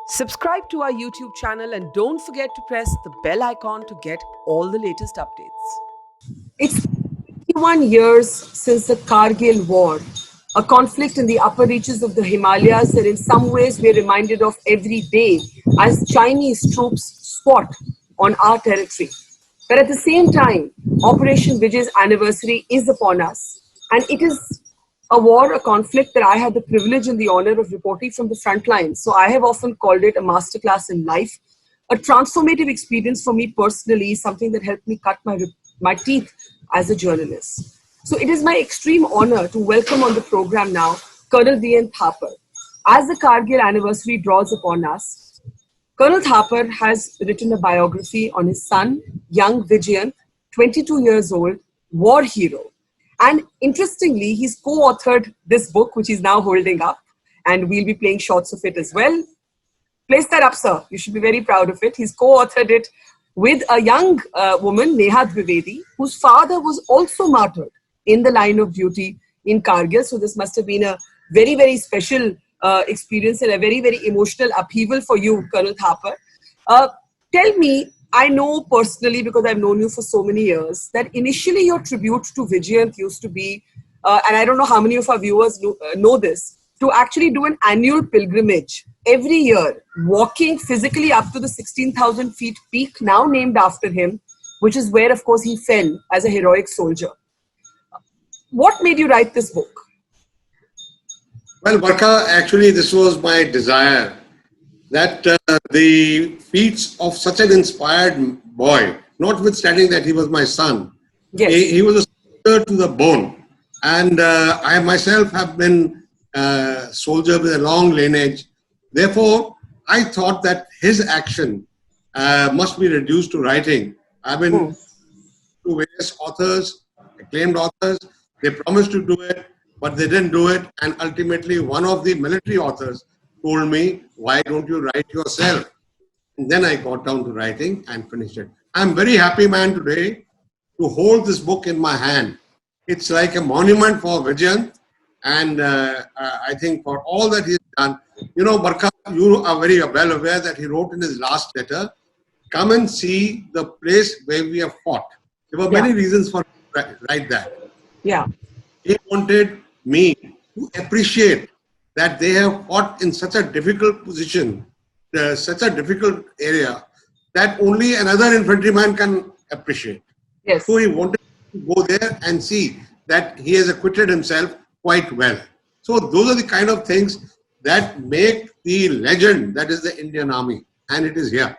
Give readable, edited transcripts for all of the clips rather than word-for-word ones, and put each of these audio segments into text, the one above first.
Subscribe to our YouTube channel and don't forget to press the bell icon to get all the latest updates. It's 51 years since the Kargil War, a conflict in the upper reaches of the Himalayas that in some ways we're reminded of every day as Chinese troops fought on our territory. But at the same time, Operation Vijay's anniversary is upon us, and it is a war, a conflict that I had the privilege and the honor of reporting from the front lines. So I have often called it a masterclass in life, a transformative experience for me personally, something that helped me cut my teeth as a journalist. So it is my extreme honor to welcome on the program now Colonel V.N Thapar. As the Kargil anniversary draws upon us, Colonel Thapar has written a biography on his son, young Vijayant, 22 years old, war hero. And interestingly, he's co-authored this book, which he's now holding up, and we'll be playing shots of it as well. Place that up, sir. You should be very proud of it. He's co-authored it with a young woman, Neha Dwivedi, whose father was also martyred in the line of duty in Kargil. So this must have been a very, very special experience and a very, very emotional upheaval for you, Colonel Thapar. Tell me, I know personally, because I've known you for so many years, that initially your tribute to Vijayant used to be, and I don't know how many of our viewers know this, to actually do an annual pilgrimage every year, walking physically up to the 16,000 feet peak, now named after him, which is where, of course, he fell as a heroic soldier. What made you write this book? Well, Barkha, actually, this was my desire that the feats of such an inspired boy, notwithstanding that he was my son, Yes. he was a soldier to the bone. And I myself have been a soldier with a long lineage. Therefore, I thought that his action must be reduced to writing. I've been to various authors, acclaimed authors. They promised to do it, but they didn't do it. And ultimately, one of the military authors told me, why don't you write yourself? And then I got down to writing and finished it. I'm very happy, man, today to hold this book in my hand. It's like a monument for Vijayant, and I think for all that he's done. You know, Barkha, you are very well aware that he wrote in his last letter, come and see the place where we have fought. There were many reasons for write that. Yeah. He wanted me to appreciate that they have fought in such a difficult position, such a difficult area, that only another infantryman can appreciate. Yes. So he wanted to go there and see that he has acquitted himself quite well. So those are the kind of things that make the legend that is the Indian Army, and it is here.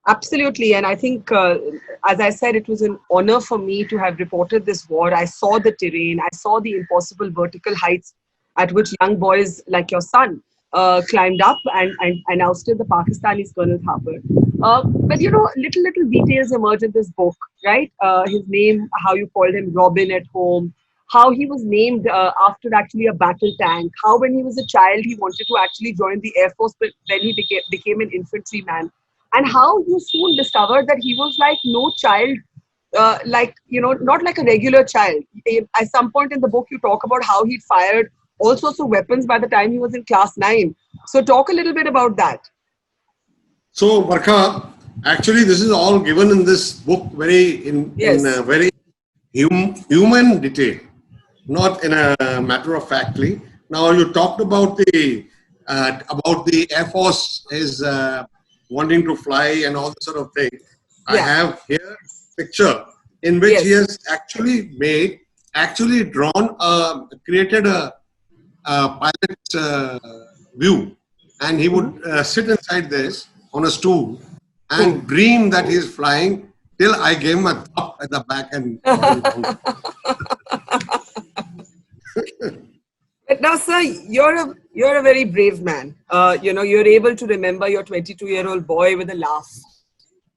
Absolutely. And I think, as I said, it was an honor for me to have reported this war. I saw the terrain. I saw the impossible vertical heights at which young boys like your son climbed up and ousted the Pakistanis, Colonel Thapar. But, you know, little details emerge in this book, right? His name, how you called him Robin at home, how he was named after actually a battle tank, how when he was a child he wanted to actually join the Air Force, but then he became an infantryman. And how you soon discovered that he was like no child, not like a regular child. At some point in the book, you talk about how he'd fired all sorts of weapons by the time he was in class 9. So talk a little bit about that. So, Barkha, actually this is all given in this book in a very human detail, not in a matter of factly. Now, you talked about the Air Force is wanting to fly and all this sort of thing. I have here a picture in which he has created a pilot's view, and he would sit inside this on a stool and dream that he is flying till I gave him a thump at the back and But now, sir, you're a very brave man. You're able to remember your 22-year-old boy with a laugh.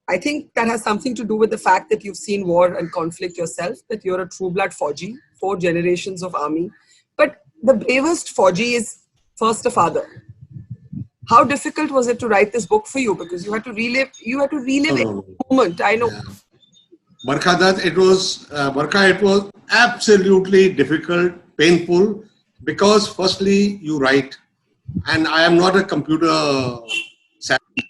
I think that has something to do with the fact that you've seen war and conflict yourself, that you're a true-blood Fauji, 4 generations of army. But the bravest Fauji is first a father. How difficult was it to write this book for you? Because you had to relive a moment. I know. Barkha, it was absolutely difficult, painful, because firstly you write, and I am not a computer savvy.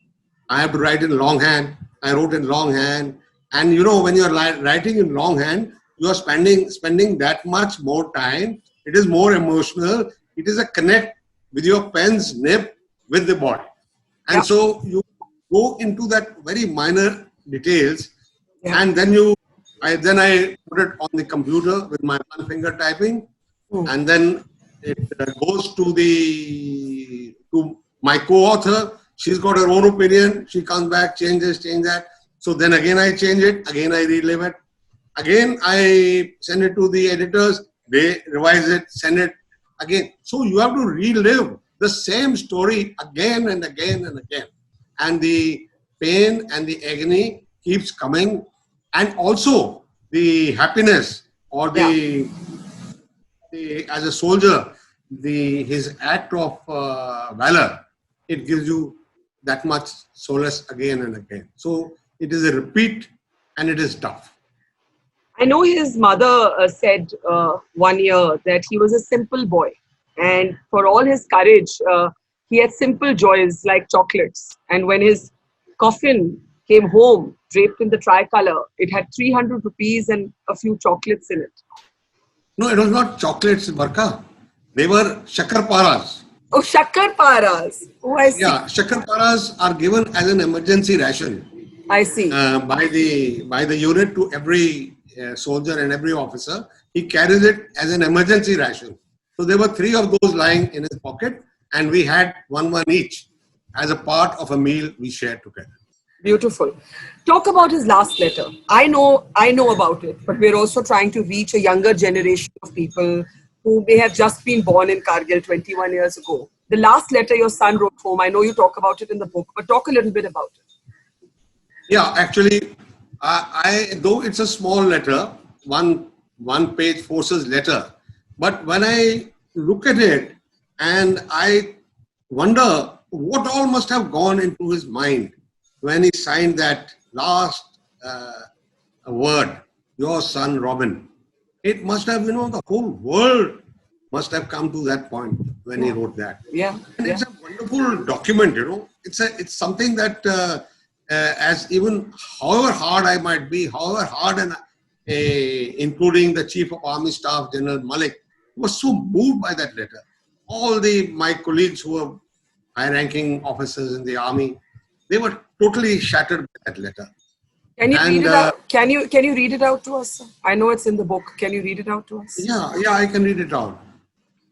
I have to write in longhand. I wrote in longhand, and you know when you are writing in longhand, you are spending that much more time. It is more emotional. It is a connect with your pen's nib with the body, and Yeah, so you go into that very minor details, yeah. and then I put it on the computer with my one finger typing, Hmm. and then it goes to my co-author. She's got her own opinion. She comes back, change that. So then again I change it. Again I relive it. Again I send it to the editors. They revise it, send it again. So you have to relive the same story again and again and again, and the pain and the agony keeps coming, and also the happiness or Yeah. as a soldier, his act of valor, it gives you that much solace again and again. So it is a repeat, and it is tough. I know his mother said one year that he was a simple boy, and for all his courage, he had simple joys like chocolates. And when his coffin came home, draped in the tricolor, it had 300 rupees and a few chocolates in it. No, it was not chocolates, Barka. They were shakarparas. Oh, shakkar paras. Oh, I see. Yeah, shakarparas are given as an emergency ration I see. by the unit to every soldier and every officer. He carries it as an emergency ration. So there were three of those lying in his pocket, and we had one each as a part of a meal we shared together. Beautiful. Talk about his last letter. I know about it, but we're also trying to reach a younger generation of people who may have just been born in Kargil 21 years ago. The last letter your son wrote home, I know you talk about it in the book, but talk a little bit about it. Yeah, actually, I though it's a small letter, one page forces letter, but when I look at it and I wonder what all must have gone into his mind when he signed that last word, your son Robin. It must have, the whole world must have come to that point when he Yeah, wrote that. yeah, And yeah. it's a wonderful document. It's something that as even however hard I might be, however hard, and including the Chief of Army Staff, General Malik, was so moved by that letter. All my colleagues who were high-ranking officers in the army, they were totally shattered by that letter. Can you read And it out? Can you read it out to us? I know it's in the book. Can you read it out to us? yeah, I can read it out.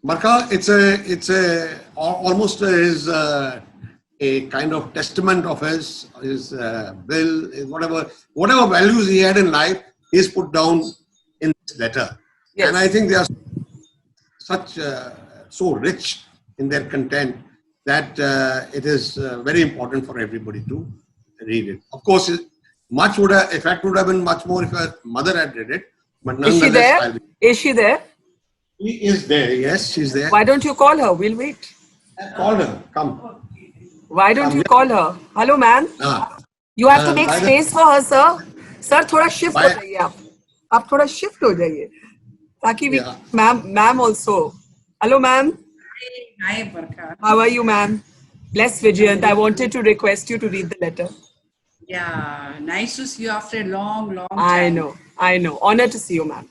Marka, it's almost a kind of testament of his will, whatever values he had in life, he's put down in this letter, and I Yes. think they are such so rich in their content that it is very important for everybody to read it. Of course, effect would have been much more if her mother had read it, but Is she nonetheless, there? Is she there? she is there. Yes, she's there. Why don't you call her? We'll wait. Call her. Come. Why don't you Yeah. call her? Hello, ma'am. Ah, You have to make by the space for her, sir. Sir, थोड़ा shift हो by जाइए आप. आप थोड़ा shift हो जाइए. ताकि we, yeah. ma'am also. Hello, ma'am. Hi, Barkha. How are you, ma'am? Bless Vijayant. I wanted to request you to read the letter. Yeah, nice to see you after a long, long I time. know. I know. Honor to see you, ma'am.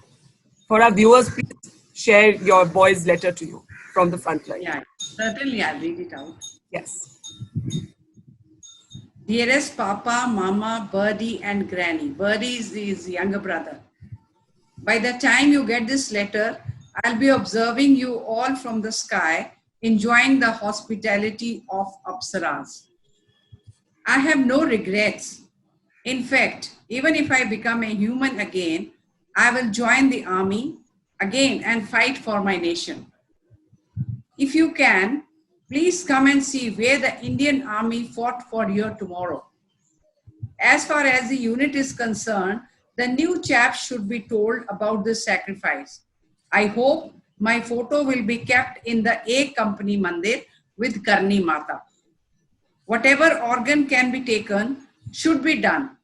For our viewers, please share your boy's letter to you from the front line. Yeah, certainly I'll read it out. Yes. Dearest Papa, Mama, Birdie, and Granny. Birdie is his younger brother. By the time you get this letter, I'll be observing you all from the sky, enjoying the hospitality of Apsaras. I have no regrets. In fact, even if I become a human again, I will join the army again and fight for my nation. If you can, please come and see where the Indian Army fought for you tomorrow. As far as the unit is concerned, the new chaps should be told about this sacrifice. I hope my photo will be kept in the A Company Mandir with Karni Mata. Whatever organ can be taken should be done.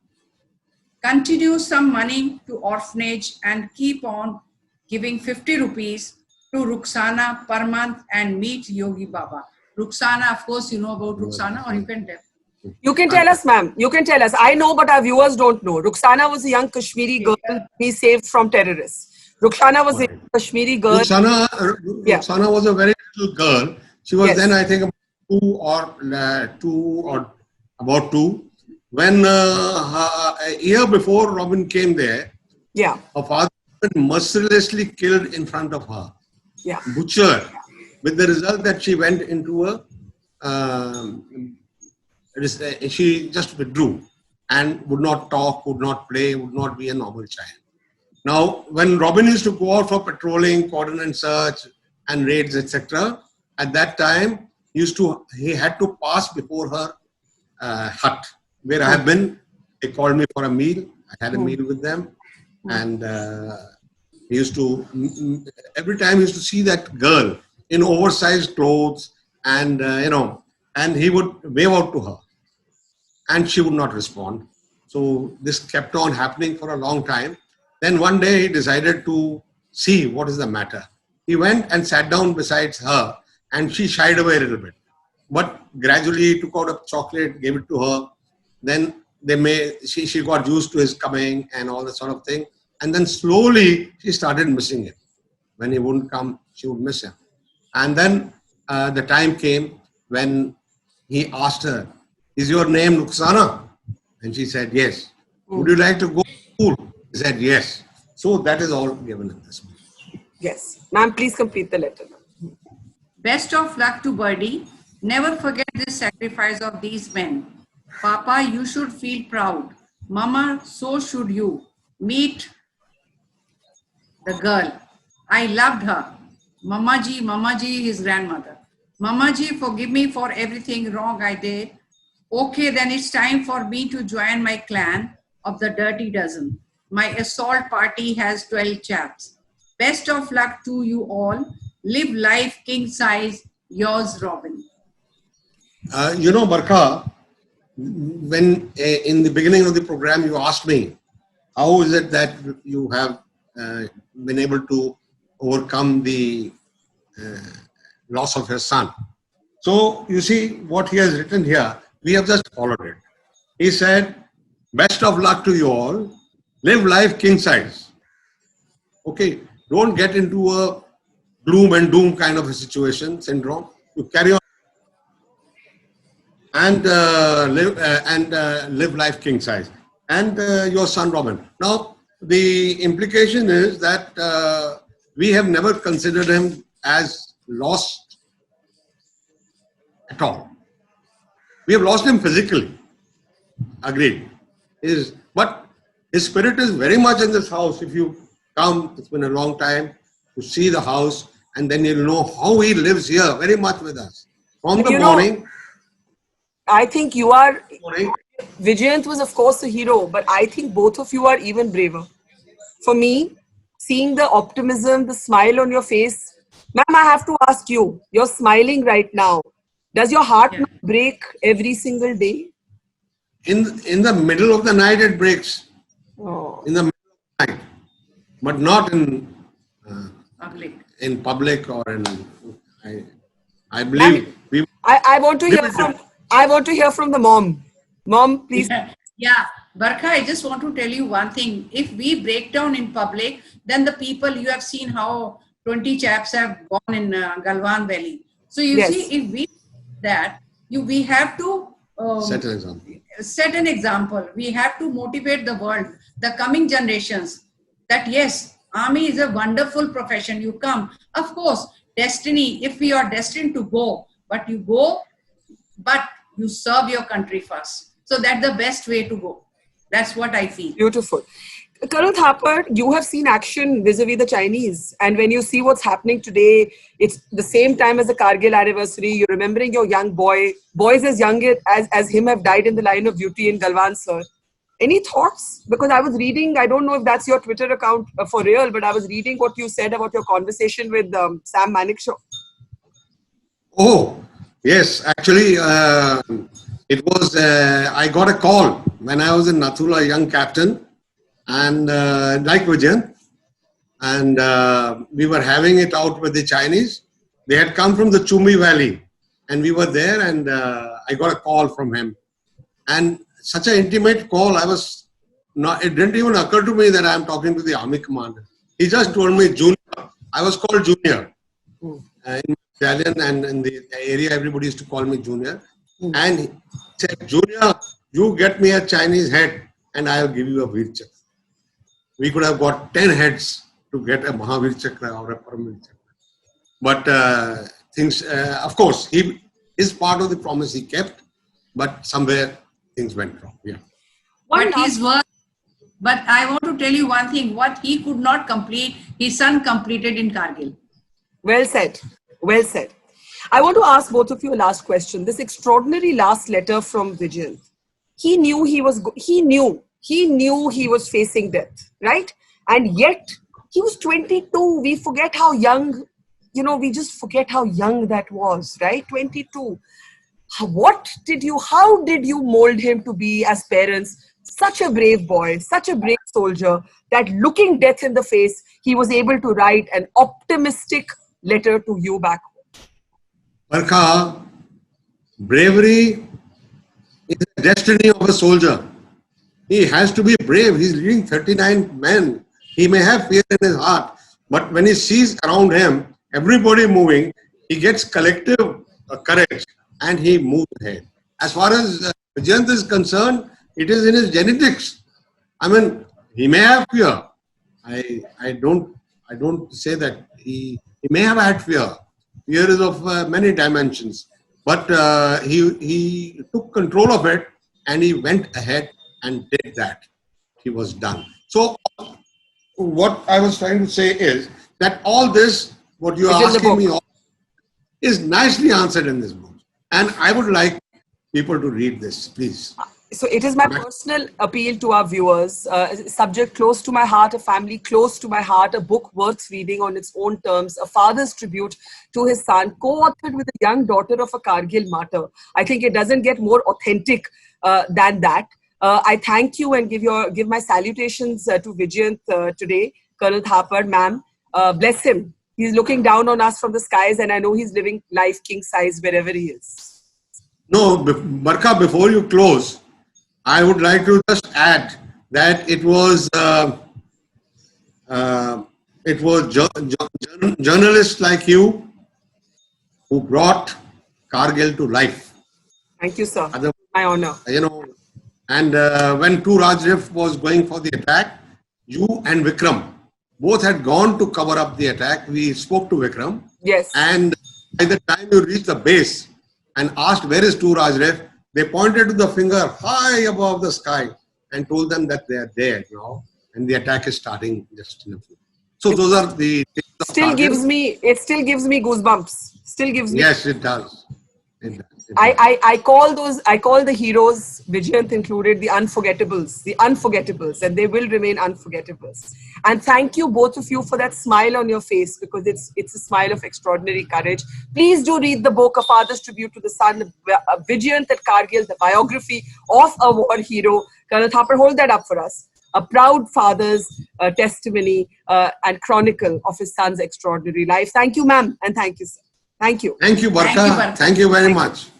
Continue some money to orphanage and keep on giving 50 rupees to Ruxana per month and meet Yogi Baba. Ruxana, of course, you know about Ruxana, or you can tell. You can tell us, ma'am. You can tell us. I know, but our viewers don't know. Ruxana was a young Kashmiri girl we saved from terrorists. Ruxana was a Kashmiri girl. Ruxana was a very little girl. She was then, I think, about two. When a year before Robin came there, her father was mercilessly killed in front of her, butchered, with the result that she went into a she just withdrew and would not talk, would not play, would not be a normal child. Now, when Robin used to go out for patrolling, cordon and search, and raids, etc., at that time, he had to pass before her hut, where I have been. They called me for a meal. I had a meal with them, and he used to, every time he used to see that girl in oversized clothes, and and he would wave out to her, and she would not respond. So this kept on happening for a long time. Then one day he decided to see what is the matter. He went and sat down beside her, and she shied away a little bit. But gradually he took out a chocolate, gave it to her. Then she got used to his coming and all that sort of thing. And then slowly she started missing him. When he wouldn't come, she would miss him. And then the time came when he asked her, "Is your name Ruxana?" And she said, "Yes." "Would you like to go to school?" He said, "Yes." So that is all given in this book. Yes. Ma'am, please complete the letter. Best of luck to Birdie. Never forget this sacrifice of these men. Papa, you should feel proud. Mama, so should you. Meet the girl. I loved her. Mama ji, his grandmother. Mama ji, forgive me for everything wrong I did. Okay, then it's time for me to join my clan of the Dirty Dozen. My assault party has 12 chaps. Best of luck to you all. Live life king size. Yours, Robin. Barkha, when in the beginning of the program you asked me, how is it that you have been able to overcome the loss of your son? So you see what he has written here, we have just followed it. He said, best of luck to you all, live life king size. Okay, don't get into a gloom and doom kind of a syndrome. You carry on and live life king size. And your son Robin. Now, the implication is that we have never considered him as lost at all. We have lost him physically. Agreed. But his spirit is very much in this house. If you come, it's been a long time, to see the house, and then you'll know how he lives here very much with us. From the morning. I think you are, Vijayant was of course a hero, but I think both of you are even braver. For me, seeing the optimism, the smile on your face, ma'am, I have to ask you, you're smiling right now. Does your heart not break every single day? In the middle of the night it breaks. Oh. In the middle of the night. But not in public or in, I believe. I want to hear from the mom. Mom, please. Yeah, Barkha, I just want to tell you one thing. If we break down in public, then the people, you have seen how 20 chaps have gone in Galwan Valley. So you see, if we that, we have to set an example. Set an example. We have to motivate the world, the coming generations, that yes, army is a wonderful profession. You come, of course, destiny, if we are destined to go, but you go, but you serve your country first. So that's the best way to go. That's what I feel. Beautiful. Colonel Thapar, you have seen action vis-a-vis the Chinese. And when you see what's happening today, it's the same time as the Kargil anniversary. You're remembering your young boys as young as him have died in the line of duty in Galwan, sir. Any thoughts? Because I was reading, I don't know if that's your Twitter account for real, but I was reading what you said about your conversation with Sam Manekshaw. Oh, yes. Actually, it was, I got a call when I was in Nathula, a young captain, and like Vijayant, and we were having it out with the Chinese. They had come from the Chumbi Valley and we were there, and I got a call from him, and such an intimate call. I was not. It didn't even occur to me that I am talking to the army commander. He just told me Junior. I was called Junior. In Italian and in the area, everybody used to call me Junior. And he said, Junior, you get me a Chinese head and I'll give you a Veer Chakra. We could have got 10 heads to get a Mahavir Chakra or a Paramvir Chakra. But things, of course, he is part of the promise he kept, but somewhere things went wrong. Yeah. But his work, but I want to tell you one thing, what he could not complete, his son completed in Kargil. Well said. Well said. I want to ask both of you a last question. This extraordinary last letter from Vijayant. He knew he was facing death, right? And yet he was 22. We forget how young, we just forget how young that was, right? 22. How did you mold him to be, as parents, such a brave boy, such a brave soldier, that looking death in the face, he was able to write an optimistic letter to you back home? Barkha, bravery is the destiny of a soldier. He has to be brave. He's leading 39 men. He may have fear in his heart, but when he sees around him everybody moving, he gets collective courage and he moves ahead. As far as Vijayant is concerned, it is in his genetics. I mean, he may have fear. I don't say that he may have had fear. Fear is of many dimensions, but he took control of it and he went ahead and did that. He was done. So what I was trying to say is that all this, what you are asking me, is nicely answered in this book. And I would like people to read this, please. So it is my personal appeal to our viewers, a subject close to my heart, a family close to my heart, a book worth reading on its own terms, a father's tribute to his son, co-authored with a young daughter of a Kargil martyr. I think it doesn't get more authentic than that. I thank you and give my salutations to Vijayant today, Colonel Thapar, ma'am. Bless him. He's looking down on us from the skies, and I know he's living life king size wherever he is. No, Barkha, before you close, I would like to just add that it was journalists like you who brought Kargil to life. Thank you, sir. My honor. And when 2 Rajrif was going for the attack, you and Vikram both had gone to cover up the attack. We spoke to Vikram. Yes. And by the time you reached the base and asked where is 2 Rajrif, they pointed to the finger high above the sky and told them that they are there now and the attack is starting just in a few. So those are the things. It still gives me goosebumps. Still gives me. Yes, it does. I call the heroes, Vijayant included, the unforgettables, and they will remain unforgettables. And thank you, both of you, for that smile on your face, because it's a smile of extraordinary courage. Please do read the book, A Father's Tribute to the Son, Vijayant at Kargil, the biography of a war hero. Colonel Thapar, hold that up for us. A proud father's testimony and chronicle of his son's extraordinary life. Thank you, ma'am, and thank you, sir. Thank you. Thank you, Barkha. Thank you very much.